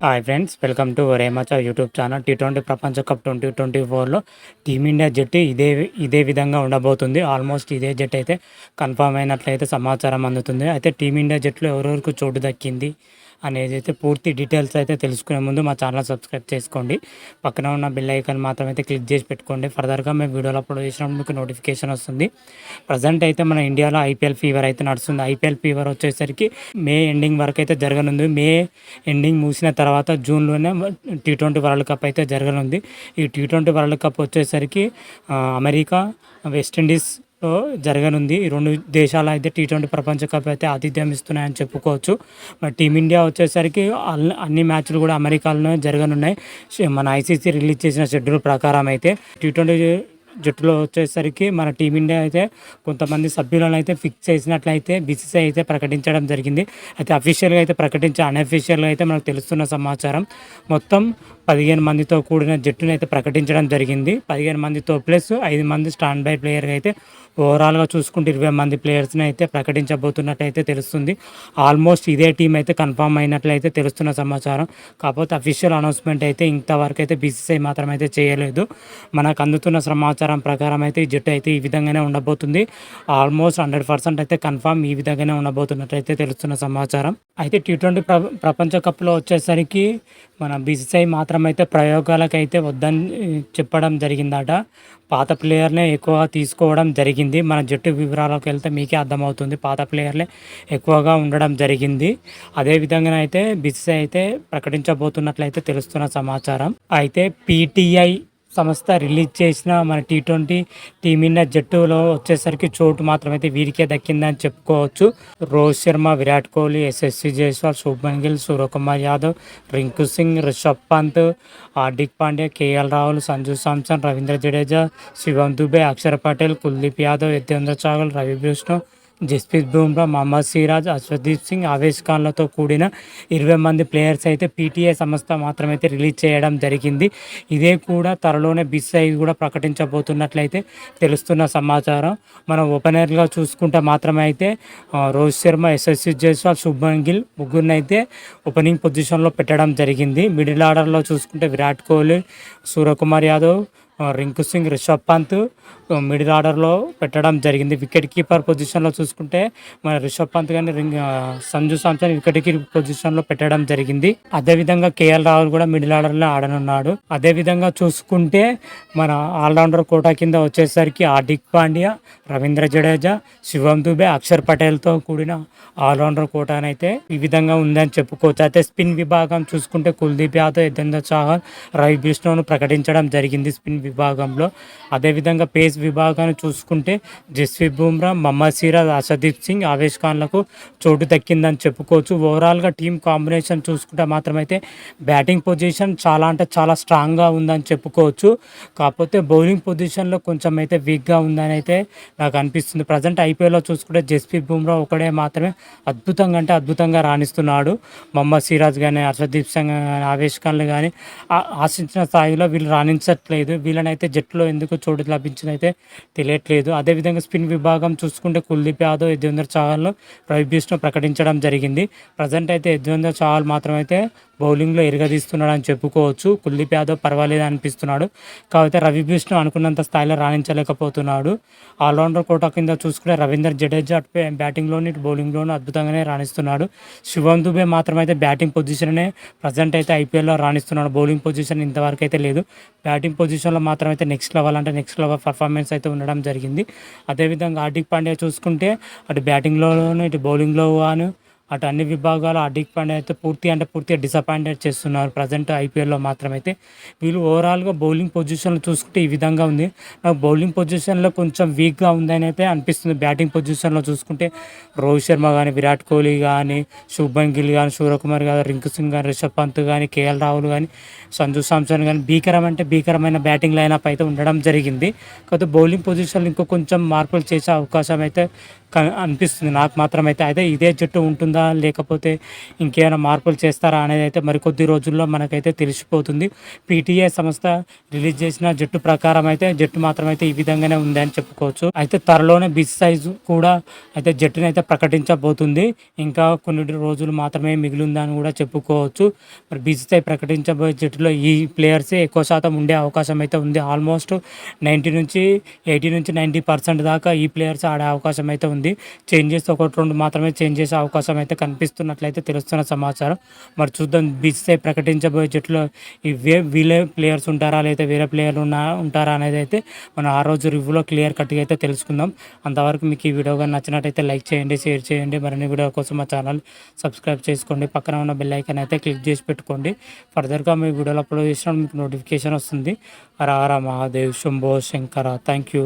Hi friends, welcome to రేమచా YouTube channel. టీ20 ప్రపంచ కప్ 2024లో టీమిండియా జట్టు ఇదే విధంగా ఉండబోతుంది. ఆల్మోస్ట్ ఇదే జట్టు అయితే కన్ఫామ్ అయినట్లయితే సమాచారం అందుతుంది. అయితే టీమిండియా జట్టులో ఎవరెవరికి చోటు దక్కింది అనేది అయితే పూర్తి డీటెయిల్స్ అయితే తెలుసుకునే ముందు మా ఛానల్ సబ్స్క్రైబ్ చేసుకోండి. పక్కన ఉన్న బెల్ ఐకాన్ మాత్రం అయితే క్లిక్ చేసి పెట్టుకోండి. ఫర్దర్గా మేము వీడియోలు అప్లోడ్ చేసినప్పుడు మీకు నోటిఫికేషన్ వస్తుంది. ప్రజెంట్ అయితే మన ఇండియాలో ఐపీఎల్ ఫీవర్ అయితే నడుస్తుంది. ఐపీఎల్ ఫీవర్ వచ్చేసరికి మే ఎండింగ్ వరకు అయితే జరగనుంది. మే ఎండింగ్ ముగిసిన తర్వాత జూన్లోనే టీ20 వరల్డ్ కప్ అయితే జరగనుంది. ఈ టీ20 వరల్డ్ కప్ వచ్చేసరికి అమెరికా, వెస్టిండీస్ జరగనుంది. ఈ రెండు దేశాలు అయితే టీ20 ప్రపంచ కప్ అయితే ఆతిథ్యం ఇస్తున్నాయని చెప్పుకోవచ్చు. మరి టీమిండియా వచ్చేసరికి అన్ని మ్యాచ్లు కూడా అమెరికాలోనే జరగనున్నాయి. మన ఐసీసీ రిలీజ్ చేసిన షెడ్యూల్ ప్రకారం అయితే టీ20 జట్టులో వచ్చేసరికి మన టీమిండియా అయితే కొంతమంది సభ్యులను అయితే ఫిక్స్ చేసినట్లయితే బీసీసీఐ అయితే ప్రకటించడం జరిగింది. అయితే అఫీషియల్గా అయితే అన్అఫీషియల్గా అయితే మనకు తెలుస్తున్న సమాచారం మొత్తం 15 మందితో కూడిన జట్టును అయితే ప్రకటించడం జరిగింది. 15 మందితో ప్లస్ 5 మంది స్టాండ్ బై ప్లేయర్గా అయితే ఓవరాల్గా చూసుకుంటే 20 మంది ప్లేయర్స్ని అయితే ప్రకటించబోతున్నట్టయితే తెలుస్తుంది. ఆల్మోస్ట్ ఇదే టీం అయితే కన్ఫామ్ అయినట్లయితే తెలుస్తున్న సమాచారం. కాకపోతే అఫీషియల్ అనౌన్స్మెంట్ అయితే ఇంతవరకు అయితే బీసీసీఐ మాత్రం అయితే చేయలేదు. మనకు అందుతున్న సమాచారం ప్రకారం అయితే ఈ జట్టు అయితే ఈ విధంగానే ఉండబోతుంది. ఆల్మోస్ట్ 100% అయితే కన్ఫామ్ ఈ విధంగానే ఉండబోతున్నట్టయితే తెలుస్తున్న సమాచారం. అయితే టీ20 ప్రపంచ కప్లో వచ్చేసరికి మన బీసీసీఐ మాత్రం అయితే ప్రయోగాలకైతే వద్దని చెప్పడం జరిగిందట. పాత ప్లేయర్నే ఎక్కువగా తీసుకోవడం జరిగింది. మన జట్టు వివరాలకు వెళ్తే మీకే అర్థమవుతుంది. పాత ప్లేయర్లే ఎక్కువగా ఉండడం జరిగింది. అదేవిధంగా అయితే బీసీసీఐ అయితే ప్రకటించబోతున్నట్లయితే తెలుస్తున్న సమాచారం. అయితే పీటీఐ సంస్థ రిలీజ్ చేసిన మన టీ20 టీమిండియా జట్టులో వచ్చేసరికి చోటు మాత్రమైతే వీరికే దక్కిందని చెప్పుకోవచ్చు. రోహిత్ శర్మ, విరాట్ కోహ్లీ, యశస్వి జైస్వాల్, శుభ్మన్ గిల్, సూర్యకుమార్ యాదవ్, రింకు సింగ్, రిషబ్ పంత్, హార్దిక్ పాండ్యా, కేఎల్ రాహుల్, సంజు శాంసన్, రవీంద్ర జడేజా, శివం దుబే, అక్షర్ పటేల్, కుల్దీప్ యాదవ్, యజేంద్ర చాహల్, రవి బిష్ణోయ్, జస్ప్రీత్ బుమ్రా, మహమ్మద్ సిరాజ్, అశ్వదీప్ సింగ్, ఆవేష్ ఖాన్లతో కూడిన 20 మంది ప్లేయర్స్ అయితే పీటీఐ సంస్థ మాత్రమైతే రిలీజ్ చేయడం జరిగింది. ఇదే కూడా త్వరలోనే బీసీసీఐ కూడా ప్రకటించబోతున్నట్లయితే తెలుస్తున్న సమాచారం. మనం ఓపెనర్గా చూసుకుంటే మాత్రమే అయితే రోహిత్ శర్మ, యశస్వి జైస్వాల్, శుభ్మన్ గిల్ ముగ్గురిని అయితే ఓపెనింగ్ పొజిషన్లో పెట్టడం జరిగింది. మిడిల్ ఆర్డర్లో చూసుకుంటే విరాట్ కోహ్లీ, సూర్యకుమార్ యాదవ్, రింకు సింగ్, రిషబ్ పంత్ మిడిల్ ఆర్డర్లో పెట్టడం జరిగింది. వికెట్ కీపర్ పొజిషన్లో చూసుకుంటే మన రిషబ్ పంత్ కానీ సంజు శాంసన్ వికెట్ కీపర్ పొజిషన్లో పెట్టడం జరిగింది. అదేవిధంగా కేఎల్ రాహుల్ కూడా మిడిల్ ఆర్డర్లో ఆడనున్నాడు. అదేవిధంగా చూసుకుంటే మన ఆల్రౌండర్ కోటా కింద వచ్చేసరికి హార్దిక్ పాండ్యా, రవీంద్ర జడేజా, శివం దుబే, అక్షర్ పటేల్తో కూడిన ఆల్రౌండర్ కోటానైతే ఈ విధంగా ఉందని చెప్పుకోవచ్చు. అయితే స్పిన్ విభాగం చూసుకుంటే కుల్దీప్ యాదవ్, యజేంద్ర చాహల్, రవి బిష్ణోయ్ను ప్రకటించడం జరిగింది స్పిన్ విభాగంలో. అదేవిధంగా పేస్ విభాగాన్ని చూసుకుంటే జస్ప్రీత్ బుమ్రా, మహమ్మద్ సిరాజ్, అర్షదీప్ సింగ్, ఆవేష్ ఖాన్లకు చోటు దక్కిందని చెప్పుకోవచ్చు. ఓవరాల్గా టీమ్ కాంబినేషన్ చూసుకుంటే మాత్రమైతే బ్యాటింగ్ పొజిషన్ చాలా అంటే చాలా స్ట్రాంగ్గా ఉందని చెప్పుకోవచ్చు. కాకపోతే బౌలింగ్ పొజిషన్లో కొంచెం అయితే వీక్గా ఉందని అయితే నాకు అనిపిస్తుంది. ప్రజెంట్ ఐపీఎల్లో చూసుకుంటే జస్ప్రీత్ బుమ్రా ఒకడే మాత్రమే అద్భుతంగా రాణిస్తున్నాడు. మహమ్మద్ సిరాజ్ కానీ, హర్షదీప్ సింగ్ కానీ, ఆవేష్ ఖాన్లు కానీ ఆశించిన స్థాయిలో వీళ్ళు రాణించట్లేదు. వీళ్ళనైతే జట్టులో ఎందుకు చోటు లభించింది అయితే తెలియట్లేదు. అదేవిధంగా స్పిన్ విభాగం చూసుకుంటే కుల్దీప్ యాదవ్, యజేంద్ర చాహల్, రవి బిష్ణోయ్ ప్రకటించడం జరిగింది. ప్రజెంట్ అయితే యజేంద్ర చాహల్ మాత్రమైతే బౌలింగ్లో ఎరగదీస్తున్నాడు అని చెప్పుకోవచ్చు. కుల్దీప్ యాదవ్ పర్వాలేదు అనిపిస్తున్నాడు. కాకపోతే రవి బిష్ణోయ్ అనుకున్నంత స్థాయిలో రాణించలేకపోతున్నాడు. ఆల్రౌండర్ కోటా కింద చూసుకుంటే రవీంద్ర జడేజా అటు బ్యాటింగ్లోని ఇటు బౌలింగ్లోనూ అద్భుతంగానే రాణిస్తున్నాడు. శివం దుబే మాత్రమైతే బ్యాటింగ్ పొజిషనే ప్రజెంట్ అయితే ఐపీఎల్లో రాణిస్తున్నాడు. బౌలింగ్ పొజిషన్ ఇంతవరకు అయితే లేదు. బ్యాటింగ్ పొజిషన్లో మాత్రమైతే నెక్స్ట్ లెవెల్ పర్ఫార్మెన్స్ అయితే ఉండడం జరిగింది. అదేవిధంగా హార్దిక్ పాండ్యా చూసుకుంటే అటు బ్యాటింగ్లోనూ ఇటు బౌలింగ్లో గాను అటు అన్ని విభాగాలు హార్దిక్ పాండ్యా అయితే పూర్తిగా డిసప్పాయింటెడ్ చేస్తున్నారు ప్రజెంట్ ఐపీఎల్లో మాత్రమైతే. వీళ్ళు ఓవరాల్గా బౌలింగ్ పొజిషన్లో చూసుకుంటే ఈ విధంగా ఉంది. నాకు బౌలింగ్ పొజిషన్లో కొంచెం వీక్గా ఉందని అయితే అనిపిస్తుంది. బ్యాటింగ్ పొజిషన్లో చూసుకుంటే రోహిత్ శర్మ కానీ, విరాట్ కోహ్లీ కానీ, శుభ్మన్ గిల్ కానీ, సూర్యకుమార్ కానీ, రింకు సింగ్ కానీ, రిషబ్ పంత్ కానీ, కేఎల్ రాహుల్ కానీ, సంజు శాంసన్ కానీ భీకరమైన బ్యాటింగ్ లైనప్ అయితే ఉండడం జరిగింది. కాకపోతే బౌలింగ్ పొజిషన్లో ఇంకో కొంచెం మార్పులు చేసే అవకాశం అయితే అనిపిస్తుంది నాకు మాత్రమైతే. అయితే ఇదే జట్టు ఉంటుందో ఉందా లేకపోతే ఇంకేమైనా మార్పులు చేస్తారా అనేది అయితే మరికొద్ది రోజుల్లో మనకైతే తెలిసిపోతుంది. పీటీఏ సంస్థ రిలీజ్ చేసిన జట్టు ప్రకారం అయితే జట్టు మాత్రం అయితే ఈ విధంగానే ఉంది అని చెప్పుకోవచ్చు. అయితే త్వరలోనే బిగ్ సైజు కూడా అయితే జట్టుని అయితే ప్రకటించబోతుంది. ఇంకా కొన్ని రోజులు మాత్రమే మిగిలిందని కూడా చెప్పుకోవచ్చు. మరి బిగ్ సైజ్ ప్రకటించబోయే జట్టులో ఈ ప్లేయర్సే ఎక్కువ శాతం ఉండే అవకాశం అయితే ఉంది. ఆల్మోస్ట్ 80-90% దాకా ఈ ప్లేయర్స్ ఆడే అవకాశం అయితే ఉంది. చేంజెస్ 1-2 మాత్రమే చేంజ్ చేసే అవకాశం అయితే కనిపిస్తున్నట్లయితే తెలుస్తున్న సమాచారం. మరి చూద్దాం బిగ్ సైజ్ ప్రకటించబోయే జట్టులో వీళ్ళే ప్లేయర్స్ ఉంటారా లేదా వేరే ప్లేయర్లు ఉంటారా అనేది అయితే మనం ఆ రోజు రివ్యూలో క్లియర్ కట్గా అయితే తెలుసుకుందాం. అంతవరకు మీకు ఈ వీడియో కానీ నచ్చినట్టయితే లైక్ చేయండి, షేర్ చేయండి. మరిన్ని వీడియో కోసం మా ఛానల్ సబ్స్క్రైబ్ చేసుకోండి. పక్కన ఉన్న బెల్ ఐకాన్ అయితే క్లిక్ చేసి పెట్టుకోండి. ఫర్దర్గా మీ వీడియోలో అప్లోడ్ చేసిన మీకు నోటిఫికేషన్ వస్తుంది. హర హర మహాదేవ్, శంభో శంకర. Thank you.